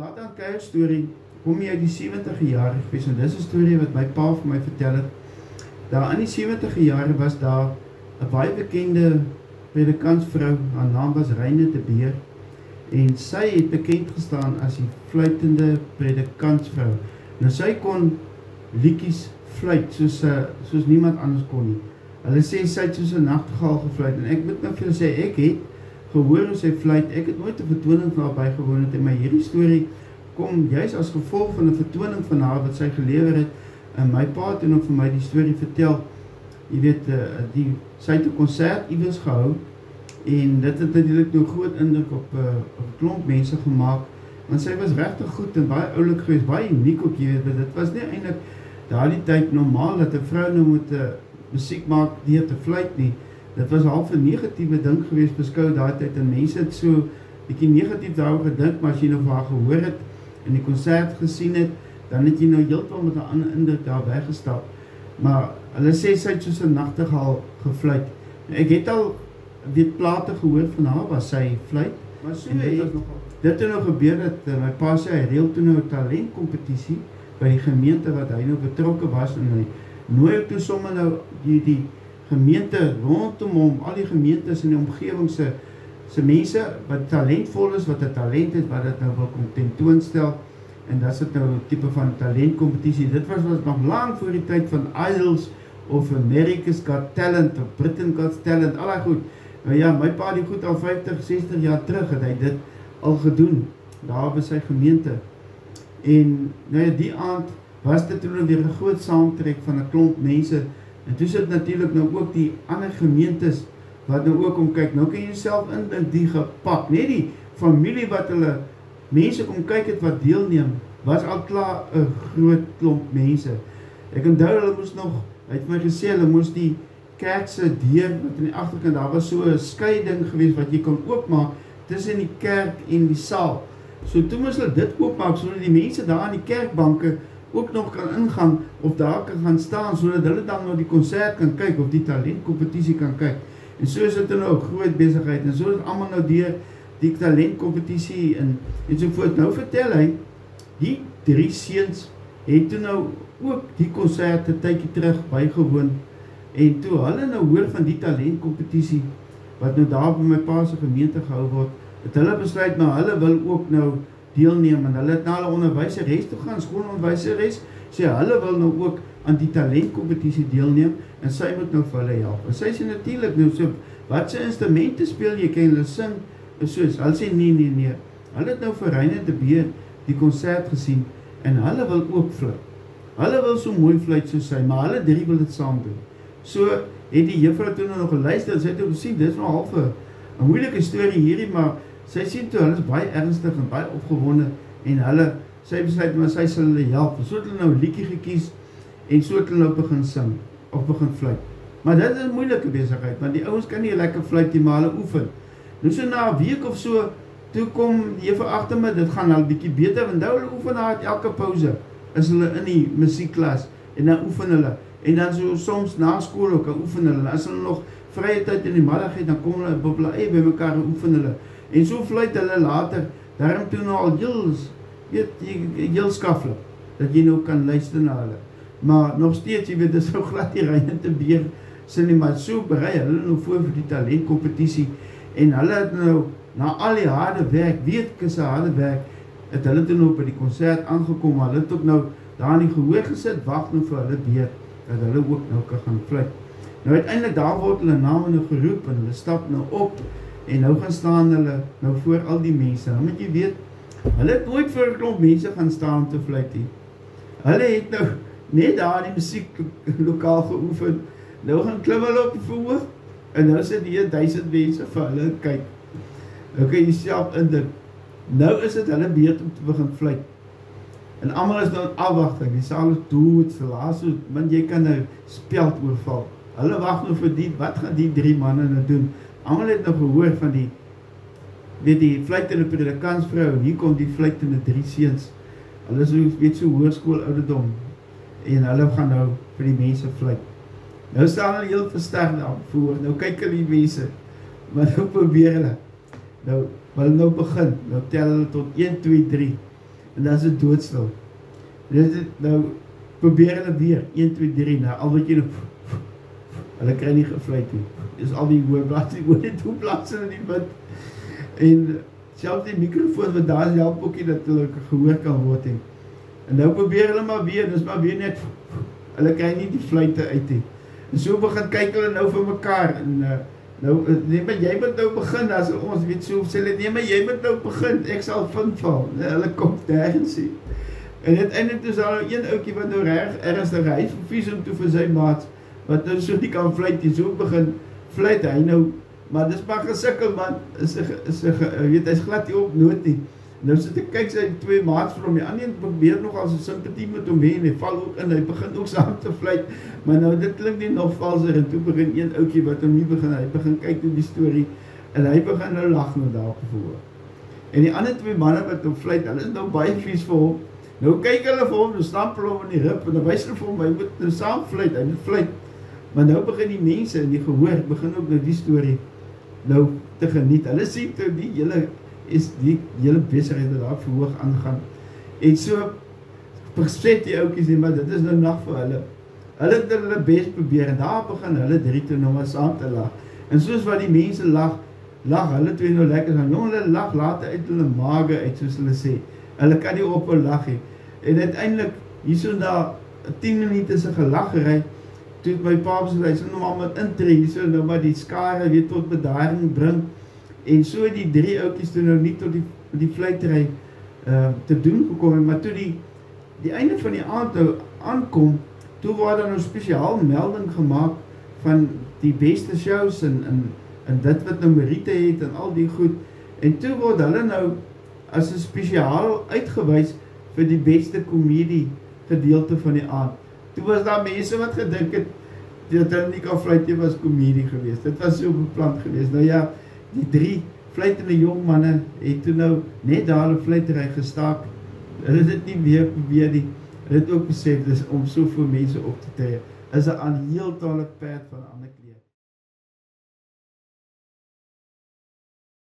Nathan Kuijer storie kom jy uit die 70e jare gewees, en dis 'n storie wat my pa vir my vertel het. Daar in die 70e jare was daar 'n baie bekende predikantsvrou, haar naam was Reine de Beer, en sy het bekend gestaan as die fluitende predikantsvrou. Nou sy kon liedjies fluit soos niemand anders kon nie. Hulle sê sy het soos 'n nagtegaal gefluit, en ek moet nou vir julle sê, ek het gehoor hoe sy fluit, ek het nooit 'n vertoning van haar bygewoon het, en my hierdie storie kom juist as gevolg van 'n vertoning van haar wat sy gelewer het, en my pa het nog vir my die storie vertel. Jy weet, sy het 'n konsert iewers gehou, en dit het natuurlijk nou groot indruk op 'n klomp mense gemaak, want sy was regtig goed en baie oulik geweest, baie uniek ook, jy weet, dit was nie eintlik daardie tyd normaal dat 'n vrou nou moet musiek maak deur te fluit nie. Dit was half 'n negatiewe ding geweest beskou daai tyd, en mense het so bietjie negatief daaroor gedink, maar as jy nou vir haar gehoor het en die konsert gesien het, dan het jy nou heeltemal met 'n ander indruk daar weggestap. Maar hulle sê sy het soos 'n nagtegaal gefluit. Ek het al weet plate gehoor van haar waar sy fluit, maar so het dit nou gebeur dat my pa sê hy reël toe nou 'n talentkompetisie by die gemeente wat hy nou betrokke was, en hy nooi toe sommer nou die gemeente rondom hom, al die gemeentes in die omgewing se mense wat talentvol is, wat 'n talent het, wat dit nou wil kom tentoonstel, en dat is het nou 'n tipe van talentkompetisie. Dit was nog lang voor die tyd van Idols of America's Got Talent of Britain Got Talent, al goed. Nou ja, my pa die goed al 50, 60 jaar terug het hy dit al gedoen, daar by sy gemeente. En nou ja, die aand was dit toen weer 'n groot saamtrek van 'n klomp mense, en toe sit natuurlik nou ook die ander gemeentes wat nou ook om kyk. Nou kan jy jouself indink die gepak, net die familie wat hulle mense kom kyk het wat deelneem, was al klaar 'n groot klomp mense. Ek onthou hulle moes nog, hy het my gesê, hulle moes die kerk se deur, wat in die agterkant, daar was so 'n skeiding geweest wat jy kon oopmaak tussen die kerk en die saal. So toe moes hulle dit oopmaak, sodat die mense daar aan die kerkbanke ook nog kan ingaan, of daar kan gaan staan, sodat hulle dan nou die konsert kan kyk, of die talentkompetisie kan kyk. En so is dit nou 'n groot besigheid, en so is almal nou deur die talentkompetisie en so voort. Nou vertel hy, die 3 seuns het toe nou ook die konsert 'n tydjie terug bygewoon, en toe hulle nou hoor van die talentkompetisie, wat nou daar by my pa se gemeente gehou word, het hulle besluit, maar hulle wil ook nou deelneem, en hulle het na hulle onderwyseres toe gaan, skoolonderwyseres, sê hulle wil nou ook aan die talentkompetisie deelneem, en sy moet nou vir hulle help. En sy sê natuurlik nou so, wat se instrumente speel jy, kan hulle sing, soos, hulle sê nee, hulle het nou vir Reine de Beer die konsert gesien, en hulle wil ook fluit. Hulle wil so mooi fluit soos sy, maar hulle 3 wil dit saam doen. So het die juffrou toe nog geluister, en sy het ook gesien, dit is nog half 'n moeilike storie hierdie, maar sy sien toe, hulle is baie ernstig en baie opgewonde, en sy besluit, maar sy sal hulle help. So het hulle nou 'n liedjie gekies, en so het hulle nou begin sing, of begin fluit. Maar dit is 'n moeilike besigheid, want die ouens kan nie lekker fluit nie, maar hulle oefen. Nou so na 'n week of so, toe kom die juffrou agter my, dit gaan al bietjie beter, want nou hulle oefen haar elke pouse, is hulle in die musiekklas, en dan oefen hulle, en dan so soms na skool ook, oefen hulle, en as hulle nog vrye tyd in die middag het, dan kom hulle op hulle eie by mekaar en oefen hulle, en so fluit hulle later, daarom toe nou al heel skaflik, dat jy nou kan luister na hulle, maar nog steeds, jy weet, dit is nou glad die Reine de Beer, sê nie, maar so berei hulle nou voor vir die talentkompetisie, en hulle het nou, na al die harde werk, weetkisse harde werk, het hulle toe nou by die konsert aangekom, hulle het ook nou daar in die gehoor gesit, wacht nou vir hulle beurt, dat hulle ook nou kan gaan fluit. Nou uiteindelik daar word hulle name nou geroep, en hulle stap nou op, en nou gaan staan hulle nou voor al die mense. Nou moet jy weet, hulle het nooit voor 'n klomp mense gaan staan te fluit nie. Hulle het nou net daar die musieklokaal geoefen, nou gaan klim hulle op die verhoog, en nou sit hier 1000 mense vir hulle kyk. Nou kan jy self indink, nou is dit hulle beurt om te begin fluit. En almal is nou in afwagting, die saal is dood, verlaas, want jy kan nou speld oorval. Hulle wag nou vir die, wat gaan die 3 manne nou doen? Almal het nou gehoor van die fluitende predikantsvrou, en hier kom die fluitende 3 seuns. Hulle is weet so hoërskool ouderdom, en hulle gaan nou vir die mense fluit. Nou staan hulle heel versterk daar voor, nou kyk hulle die mense, maar nou probeer hulle. Nou, wil nou begin, nou tel hulle tot 1, 2, 3, en dan is dit doodstil. Nou probeer hulle weer, 1, 2, 3, nou al wat jy nog, hulle kry nie gefluit nie. Dis al die hoë blaas, die hoë blaas in die wind. En selfs die microfoon wat daar is, help ook nie dat hulle gehoor kan word nie. En nou probeer hulle maar weer, dis maar weer net, hulle kry nie die fluite uit nie. En so begin kyk hulle nou vir mekaar, en nou, nee, maar jy moet nou begin, as ons weet so, sê hulle, nee, maar jy moet nou begin, ek sal val, hulle kom nergens nie. En uiteindelik is daar nou een ouetjie wat nou ernstig, hy is vervies om toe vir sy maat, wat nou so nie kan fluit, die so begin fluit, hy nou, maar dis maar gesikkel man, weet, hy is glad nie op nood nie. Nou sit ek kyk sy twee maats vir hom, die ander probeer nog as 'n simpatie met hom heen, hy val ook in, hy begin ook saam te fluit, maar nou dit klink nie nog valser, en toe begin een ouetjie wat hom nie begin, hy begin kyk na die storie, en hy begin nou lag nou daar voor. En die ander twee manne wat hom fluit, hulle is nou baie vies vir hom, nou kyk hulle vir hom, nou stampel hom in die rib, en dan wys hulle vir hom, hy moet nou saam fluit, hy moet fluit, maar nou begin die mense in die gehoor, begin ook nou die storie nou te geniet, hulle sien toe die hele besigheid wat daar verhoog aangaan, en so besef die oukies nie, maar dit is nou nag vir hulle het hulle best probeer, en daar begin hulle drie toe nou maar saam te lag, en soos wat die mense lag hulle twee nou lekker, en hulle lag later uit hulle mage uit, soos hulle sê, hulle kan nie op hulle lag hee, en uiteindelik, hierso na 10 minute is 'n gelaggery, toe het my pa besluit, hy sal nou maar met intree, hierso nou maar die skare weer tot bedaring bring, en so die drie oukies toe nou nie tot die fluitery te doen gekom, maar toe die einde van die aand nou aankom, toe word daar nou spesiaal melding gemaak van die beste shows en dit wat nou Meriete het en al die goed, en toe word hulle nou as 'n spesiaal uitgewys vir die beste komedie gedeelte van die aand. Toe was daar mense wat gedink het, dat hulle nie kan fluit, dit was komedie geweest, dit was so beplan geweest. Nou ja, die drie fluitende jong manne het toe nou net daar hulle fluitery gestaak, hulle het dit nie weer probeer nie, hulle het ook besef, dis om soveel mense op te tree, is 'n aanheeltale perd van 'n ander kleed.